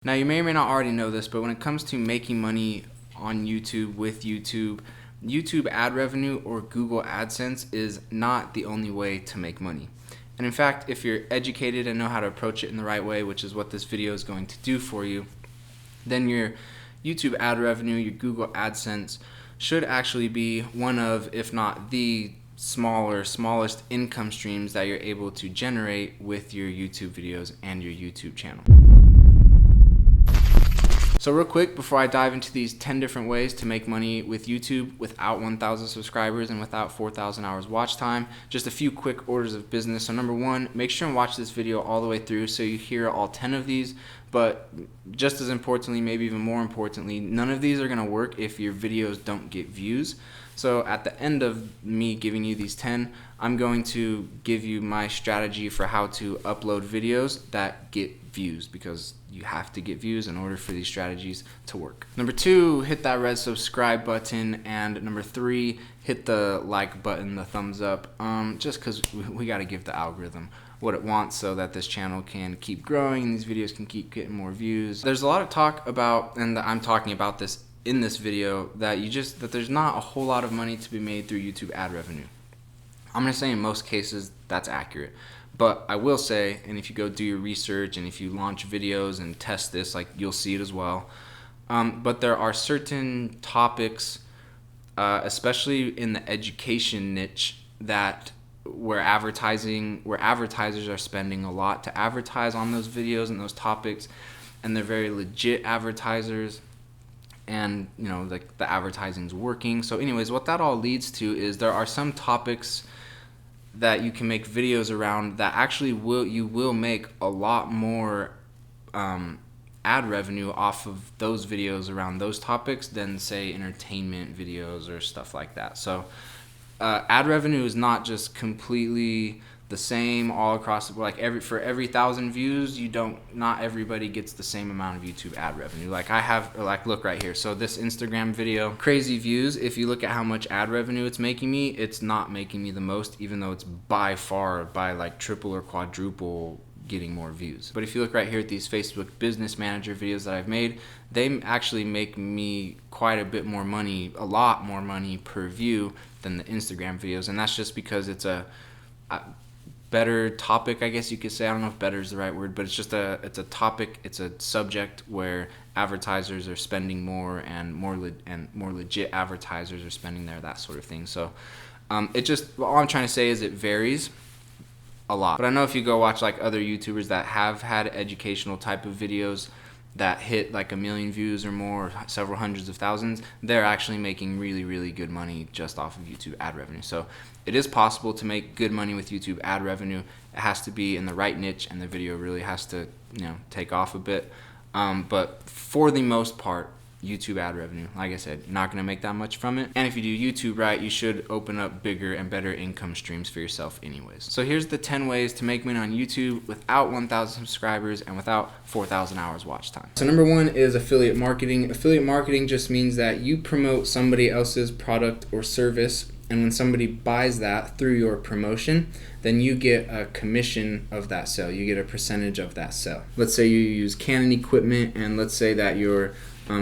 Now, you may or may not already know this, but when it comes to making money on YouTube with YouTube, YouTube ad revenue or Google AdSense is not the only way to make money. And in fact, if you're educated and know how to approach it in the right way, which is what this video is going to do for you, then your YouTube ad revenue, your Google AdSense should actually be one of, if not the smallest income streams that you're able to generate with your YouTube videos and your YouTube channel. So real quick, before I dive into these 10 different ways to make money with YouTube without 1,000 subscribers and without 4,000 hours watch time, just a few quick orders of business. So number one, make sure and watch this video all the way through so you hear all 10 of these. But just as importantly, maybe even more importantly, none of these are gonna work if your videos don't get views. So at the end of me giving you these 10, I'm going to give you my strategy for how to upload videos that get views, because you have to get views in order for these strategies to work. Number two, hit that red subscribe button, and number three, hit the like button, the thumbs up, just because we got to give the algorithm what it wants so that this channel can keep growing and these videos can keep getting more views. There's a lot of talk about, and I'm talking about this in this video, that there's not a whole lot of money to be made through YouTube ad revenue. I'm gonna say in most cases that's accurate, but I will say, and if you go do your research and if you launch videos and test this, like, you'll see it as well. But there are certain topics, especially in the education niche, that where advertisers are spending a lot to advertise on those videos and those topics, and they're very legit advertisers, and like the advertising's working. So anyways, what that all leads to is there are some topics that you can make videos around that actually you will make a lot more ad revenue off of those videos around those topics than, say, entertainment videos or stuff like that. So ad revenue is not just completely the same all across, like for every 1,000 views, not everybody gets the same amount of YouTube ad revenue. Like I have, like, look right here. So this Instagram video, crazy views. If you look at how much ad revenue it's making me, it's not making me the most, even though it's by like triple or quadruple getting more views. But if you look right here at these Facebook Business Manager videos that I've made, they actually make me quite a bit more money, a lot more money per view than the Instagram videos. And that's just because it's a better topic, I guess you could say. I don't know if better is the right word, but it's a topic, it's a subject where advertisers are spending more, and more legit advertisers are spending there, that sort of thing. So all I'm trying to say is it varies a lot. But I know if you go watch like other YouTubers that have had educational type of videos that hit like 1 million views or more, or several hundreds of thousands, they're actually making really, really good money just off of YouTube ad revenue. So it is possible to make good money with YouTube ad revenue. It has to be in the right niche, and the video really has to take off a bit. But for the most part, YouTube ad revenue, like I said, you're not going to make that much from it. And if you do YouTube right, you should open up bigger and better income streams for yourself anyways. So here's the 10 ways to make money on YouTube without 1,000 subscribers and without 4,000 hours watch time. So number one is affiliate marketing. Affiliate marketing just means that you promote somebody else's product or service, and when somebody buys that through your promotion, then you get a commission of that sale. You get a percentage of that sale. Let's say you use Canon equipment, and let's say that you're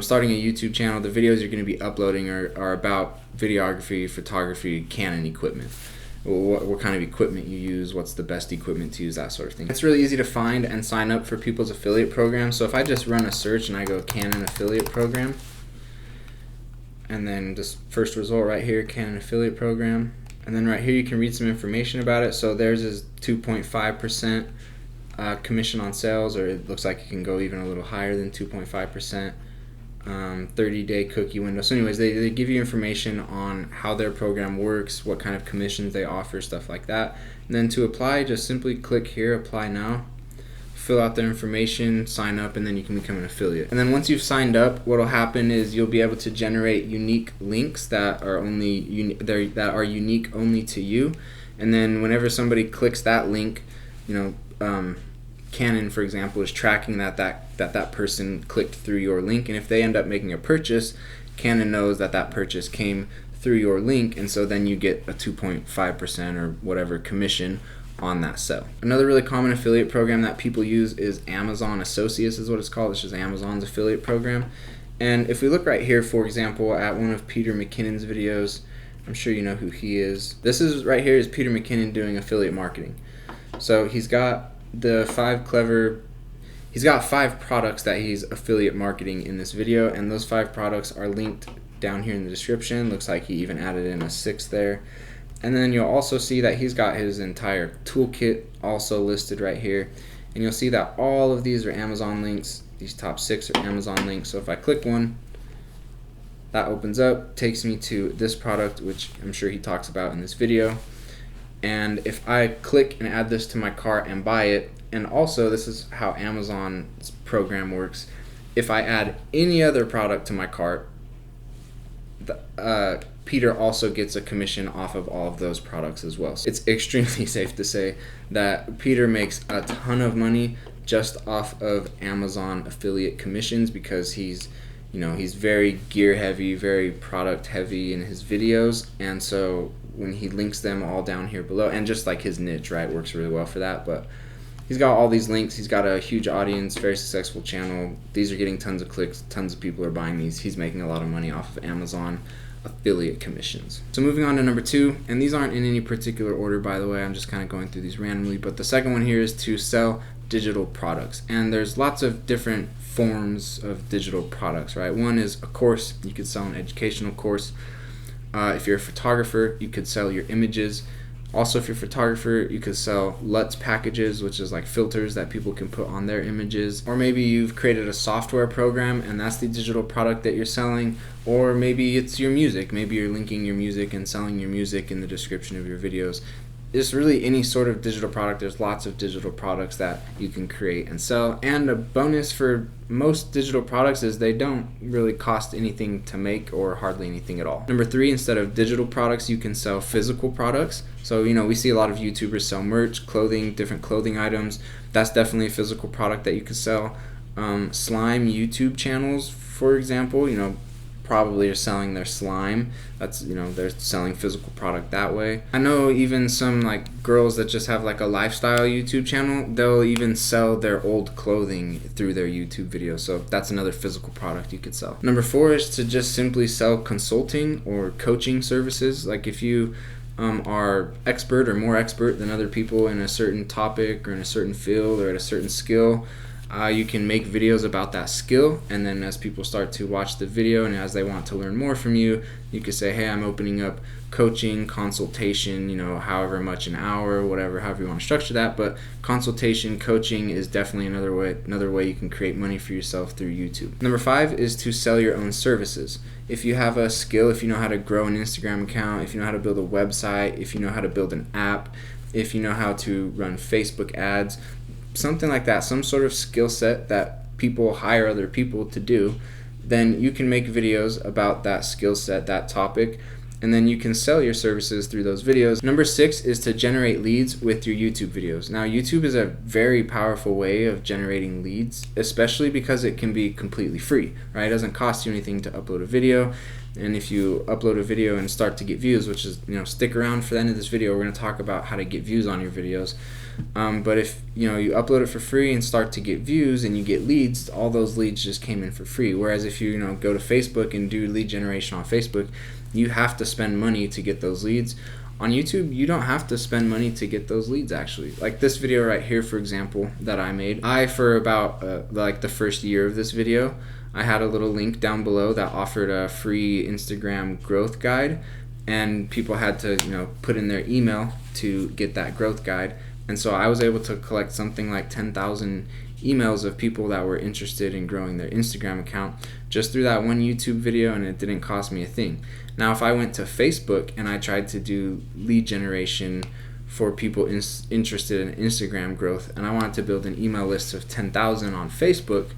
starting a YouTube channel. The videos you're going to be uploading are about videography, photography, Canon equipment. What kind of equipment you use, what's the best equipment to use, that sort of thing. It's really easy to find and sign up for people's affiliate programs. So if I just run a search and I go Canon affiliate program, and then this first result right here, Canon affiliate program, and then right here you can read some information about it. So theirs is 2.5% commission on sales, or it looks like it can go even a little higher than 2.5%. 30-day cookie window. So anyways, they give you information on how their program works, what kind of commissions they offer, stuff like that. And then to apply, just simply click here, apply now, fill out their information, sign up, and then you can become an affiliate. And then once you've signed up, what will happen is you'll be able to generate unique links that are unique only to you. And then whenever somebody clicks that link, Canon, for example, is tracking that person clicked through your link, and if they end up making a purchase, Canon knows that purchase came through your link, and so then you get a 2.5% or whatever commission on that sell. Another really common affiliate program that people use is Amazon Associates is what it's called. It's just Amazon's affiliate program. And if we look right here, for example, at one of Peter McKinnon's videos, I'm sure you know who he is. This is right here is Peter McKinnon doing affiliate marketing. So he's got he's got 5 products that he's affiliate marketing in this video, and those 5 products are linked down here in the description. Looks like he even added in a 6th there. And then you'll also see that he's got his entire toolkit also listed right here. And you'll see that all of these are Amazon links. These top 6 are Amazon links. So if I click one, that opens up, takes me to this product, which I'm sure he talks about in this video. And if I click and add this to my cart and buy it, and also this is how Amazon's program works, if I add any other product to my cart, Peter also gets a commission off of all of those products as well. So it's extremely safe to say that Peter makes a ton of money just off of Amazon affiliate commissions, because he's very gear heavy, very product heavy in his videos. And so when he links them all down here below, and just like his niche, right, works really well for that. But he's got all these links. He's got a huge audience, very successful channel. These are getting tons of clicks. Tons of people are buying these. He's making a lot of money off of Amazon affiliate commissions. So moving on to number 2, and these aren't in any particular order, by the way. I'm just kind of going through these randomly. But the second one here is to sell digital products. And there's lots of different forms of digital products, right? One is a course. You could sell an educational course. If you're a photographer, you could sell your images. Also, if you're a photographer, you could sell LUTs packages, which is like filters that people can put on their images. Or maybe you've created a software program and that's the digital product that you're selling. Or maybe it's your music. Maybe you're linking your music and selling your music in the description of your videos. It's really any sort of digital product. There's lots of digital products that you can create and sell. And a bonus for most digital products is they don't really cost anything to make, or hardly anything at all. Number 3, instead of digital products, you can sell physical products. So, we see a lot of YouTubers sell merch, clothing, different clothing items. That's definitely a physical product that you could sell. Slime YouTube channels, for example, probably are selling their slime. That's, they're selling physical product that way. I know even some like girls that just have like a lifestyle YouTube channel, they'll even sell their old clothing through their YouTube videos. So that's another physical product you could sell. Number 4 is to just simply sell consulting or coaching services. Like if you are expert or more expert than other people in a certain topic or in a certain field or at a certain skill, you can make videos about that skill, and then as people start to watch the video and as they want to learn more from you, you could say, hey, I'm opening up coaching, consultation, however much an hour, whatever, however you want to structure that. But consultation, coaching is definitely another way you can create money for yourself through YouTube. Number 5 is to sell your own services. If you have a skill, if you know how to grow an Instagram account, if you know how to build a website, if you know how to build an app, if you know how to run Facebook ads, something like that, some sort of skill set that people hire other people to do, then you can make videos about that skill set, that topic, and then you can sell your services through those videos. Number 6 is to generate leads with your YouTube videos. Now, YouTube is a very powerful way of generating leads, especially because it can be completely free, right? It doesn't cost you anything to upload a video. And if you upload a video and start to get views, which is, stick around for the end of this video, we're going to talk about how to get views on your videos. But if you upload it for free and start to get views and you get leads, all those leads just came in for free. Whereas if you go to Facebook and do lead generation on Facebook, you have to spend money to get those leads. On YouTube, you don't have to spend money to get those leads, actually. Like this video right here, for example, that I made. For about the first year of this video, I had a little link down below that offered a free Instagram growth guide, and people had to put in their email to get that growth guide. And so I was able to collect something like 10,000 emails of people that were interested in growing their Instagram account just through that one YouTube video, and it didn't cost me a thing. Now, if I went to Facebook and I tried to do lead generation for people interested in Instagram growth, and I wanted to build an email list of 10,000 on Facebook,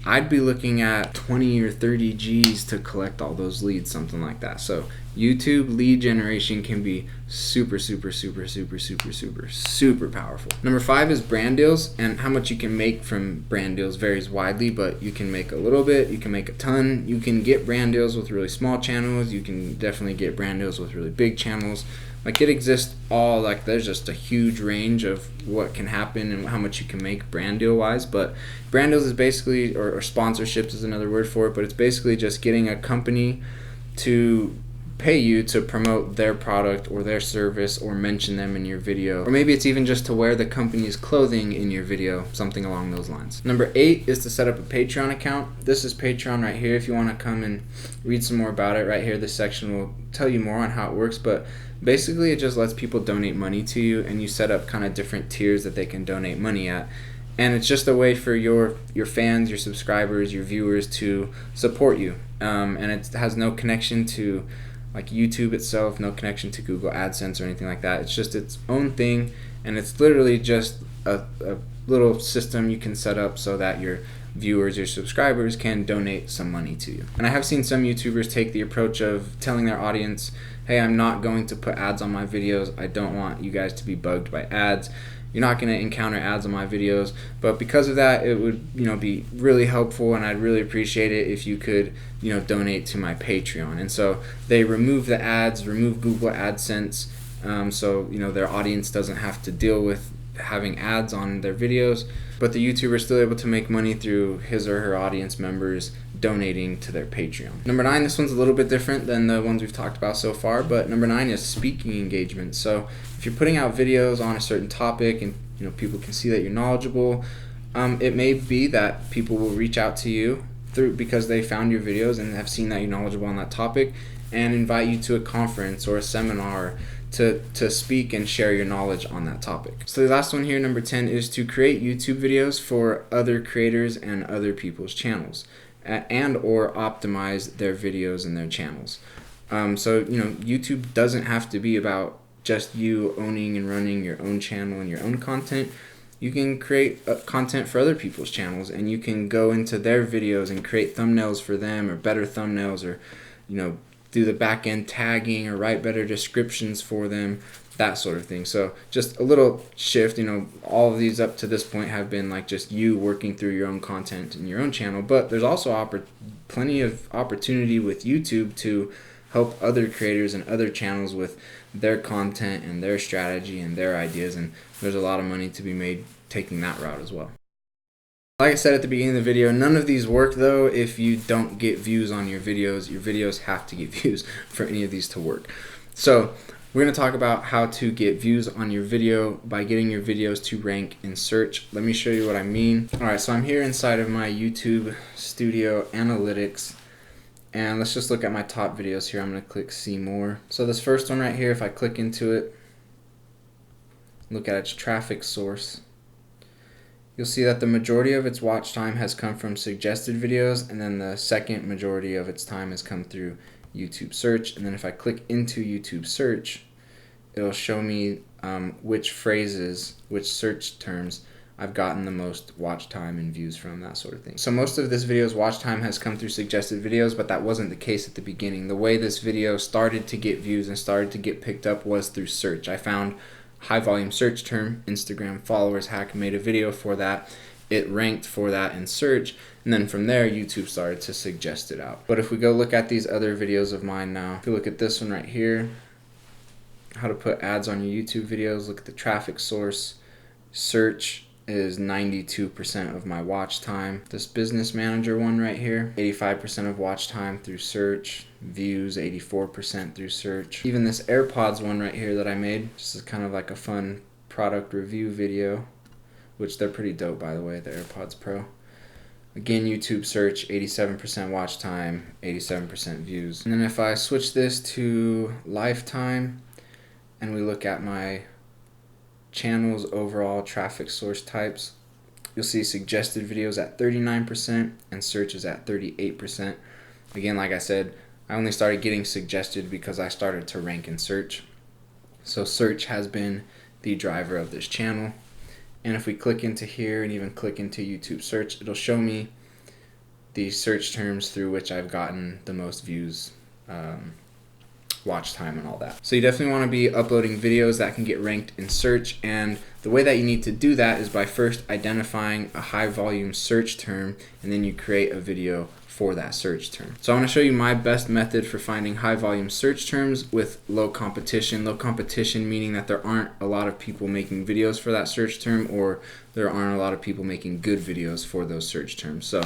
I'd be looking at 20 or 30 G's to collect all those leads, something like that. So YouTube lead generation can be super, super, super, super, super, super, super powerful. Number 5 is brand deals, and how much you can make from brand deals varies widely, but you can make a little bit, you can make a ton. You can get brand deals with really small channels. You can definitely get brand deals with really big channels. Like it exists all, like there's just a huge range of what can happen and how much you can make brand deal wise. But brand deals is basically, or sponsorships is another word for it, but it's basically just getting a company to pay you to promote their product or their service or mention them in your video. Or maybe it's even just to wear the company's clothing in your video, something along those lines. Number 8 is to set up a Patreon account. This is Patreon right here. If you want to come and read some more about it, right here, this section will tell you more on how it works. But basically it just lets people donate money to you, and you set up kind of different tiers that they can donate money at. And it's just a way for your fans, your subscribers, your viewers to support you. And it has no connection to like YouTube itself, no connection to Google AdSense or anything like that. It's just its own thing, and it's literally just a little system you can set up so that your viewers, your subscribers can donate some money to you. And I have seen some YouTubers take the approach of telling their audience, hey, I'm not going to put ads on my videos. I don't want you guys to be bugged by ads. You're not going to encounter ads on my videos, but because of that, it would, be really helpful, and I'd really appreciate it if you could, donate to my Patreon. And so they remove the ads, remove Google AdSense, so their audience doesn't have to deal with having ads on their videos, but the YouTuber is still able to make money through his or her audience members donating to their Patreon. Number 9, this one's a little bit different than the ones we've talked about so far, but number 9 is speaking engagement. So if you're putting out videos on a certain topic and people can see that you're knowledgeable, it may be that people will reach out to you because they found your videos and have seen that you're knowledgeable on that topic, and invite you to a conference or a seminar to speak and share your knowledge on that topic. So the last one here, number 10, is to create YouTube videos for other creators and other people's channels, and or optimize their videos and their channels. So YouTube doesn't have to be about just you owning and running your own channel and your own content. You can create content for other people's channels, and you can go into their videos and create thumbnails for them, or better thumbnails, or do the back end tagging or write better descriptions for them, that sort of thing. So just a little shift. All of these up to this point have been like just you working through your own content in your own channel, but there's also plenty of opportunity with YouTube to help other creators and other channels with their content and their strategy and their ideas, and there's a lot of money to be made taking that route as well. Like I said at the beginning of the video, none of these work though if you don't get views on your videos. Your videos have to get views for any of these to work. So we're going to talk about how to get views on your video by getting your videos to rank in search. Let me show you what I mean. Alright, so I'm here inside of my YouTube Studio Analytics, and let's just look at my top videos here. I'm going to click see more. So this first one right here, if I click into it, look at its traffic source, you'll see that the majority of its watch time has come from suggested videos, and then the second majority of its time has come through YouTube search. And then if I click into YouTube search, it'll show me which phrases, which search terms I've gotten the most watch time and views from, that sort of thing. So most of this video's watch time has come through suggested videos, but that wasn't the case at the beginning. The way this video started to get views and started to get picked up was through search. I found high volume search term, Instagram followers hack, made a video for that. It ranked for that in search, and then from there YouTube started to suggest it out. But if we go look at these other videos of mine now, if you look at this one right here, how to put ads on your YouTube videos, look at the traffic source. Search is 92% of my watch time. This business manager one right here, 85% of watch time through search. Views, 84% through search. Even this AirPods one right here that I made, this is kind of like a fun product review video, which they're pretty dope by the way, the AirPods Pro. Again, YouTube search, 87% watch time, 87% views. And then if I switch this to lifetime and we look at my channel's overall traffic source types, you'll see suggested videos at 39% and search is at 38%. Again, like I said, I only started getting suggested because I started to rank in search. So search has been the driver of this channel. And if we click into here and even click into YouTube search, it'll show me the search terms through which I've gotten the most views watch time and all that. So you definitely want to be uploading videos that can get ranked in search, and the way that you need to do that is by first identifying a high volume search term, and then you create a video for that search term. So I want to show you my best method for finding high volume search terms with low competition. Low competition meaning that there aren't a lot of people making videos for that search term, or there aren't a lot of people making good videos for those search terms. So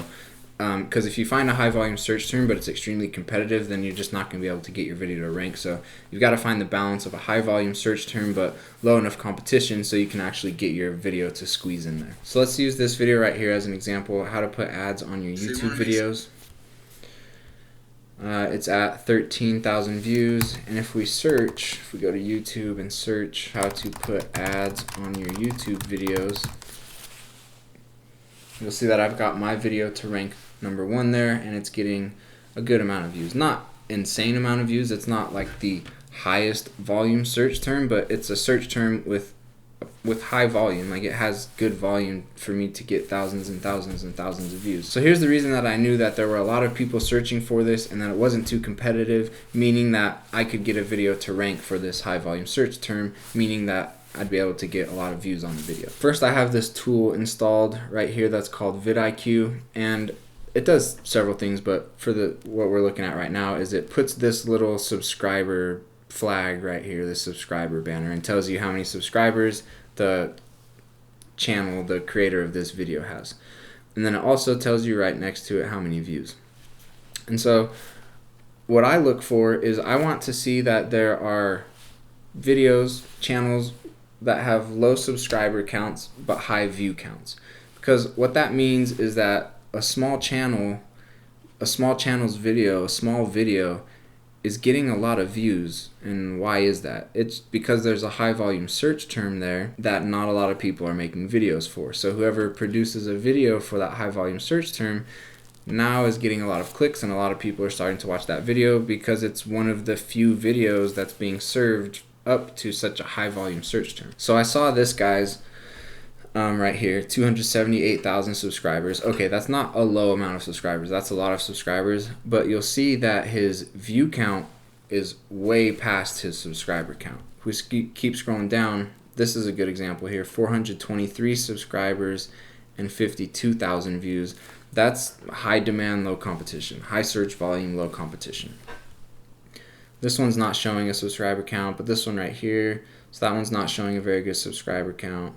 because if you find a high volume search term but it's extremely competitive, then you're just not going to be able to get your video to rank. So you've got to find the balance of a high volume search term but low enough competition so you can actually get your video to squeeze in there. So let's use this video right here as an example of how to put ads on your YouTube videos. It's at 13,000 views, and if we go to YouTube and search how to put ads on your YouTube videos, you'll see that I've got my video to rank number 1 there, and it's getting a good amount of views. Not insane amount of views, it's not like the highest volume search term, but it's a search term with high volume. Like, it has good volume for me to get thousands and thousands and thousands of views. So here's the reason that I knew that there were a lot of people searching for this and that it wasn't too competitive, meaning that I could get a video to rank for this high volume search term, meaning that I'd be able to get a lot of views on the video. First, I have this tool installed right here that's called vidIQ, and it does several things, but for what we're looking at right now is it puts this little subscriber flag right here, this subscriber banner, and tells you how many subscribers the channel, the creator of this video, has. And then it also tells you right next to it how many views. And so what I look for is I want to see that there are videos, channels that have low subscriber counts but high view counts. Because what that means is that a small channel's video, a small video, is getting a lot of views. And why is that? It's because there's a high volume search term there that not a lot of people are making videos for. So whoever produces a video for that high volume search term now is getting a lot of clicks, and a lot of people are starting to watch that video because it's one of the few videos that's being served up to such a high volume search term. So I saw this guy's right here, 278,000 subscribers. Okay, that's not a low amount of subscribers, that's a lot of subscribers, but you'll see that his view count is way past his subscriber count. If we keep scrolling down, this is a good example here, 423 subscribers and 52,000 views. That's high demand, low competition, high search volume, low competition. This one's not showing a subscriber count, but this one right here, so that one's not showing a very good subscriber count.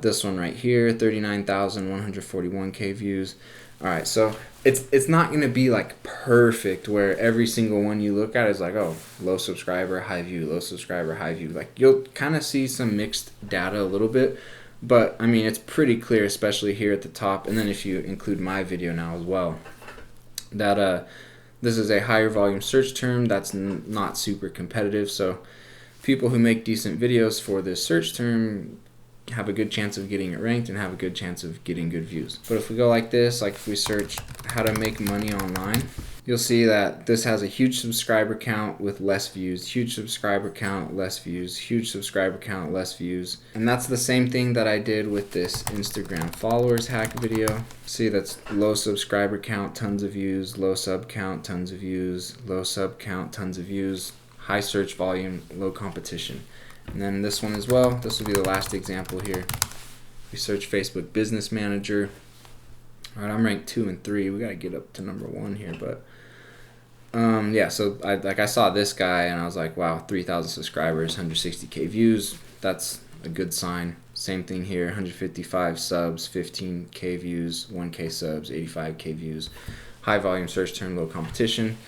This one right here, 39,141K views. Alright, so it's not going to be like perfect where every single one you look at is like, oh, low subscriber, high view, low subscriber, high view. Like, you'll kind of see some mixed data a little bit, but I mean, it's pretty clear, especially here at the top, and then if you include my video now as well, that this is a higher volume search term that's not super competitive. So people who make decent videos for this search term have a good chance of getting it ranked and have a good chance of getting good views. But if we go like this, like if we search how to make money online, you'll see that this has a huge subscriber count with less views, huge subscriber count, less views, huge subscriber count, less views. And that's the same thing that I did with this Instagram followers hack video. See, that's low subscriber count, tons of views, low sub count, tons of views, low sub count, tons of views, high search volume, low competition. And then this one as well, this will be the last example here. We search Facebook Business Manager. Alright, I'm ranked 2 and 3. We gotta get up to number 1 here, but yeah, so I saw this guy and I was like, wow, 3,000 subscribers, 160K views. That's a good sign. Same thing here, 155 subs, 15K views, 1K subs, 85K views. High volume search term, low competition.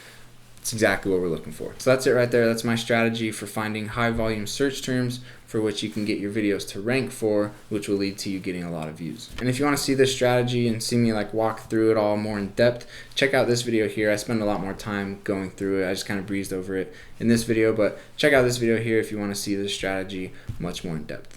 It's exactly what we're looking for. So that's it right there. That's my strategy for finding high volume search terms for which you can get your videos to rank for, which will lead to you getting a lot of views. And if you want to see this strategy and see me like walk through it all more in depth, check out this video here. I spend a lot more time going through it. I just kind of breezed over it in this video, but check out this video here if you want to see this strategy much more in depth.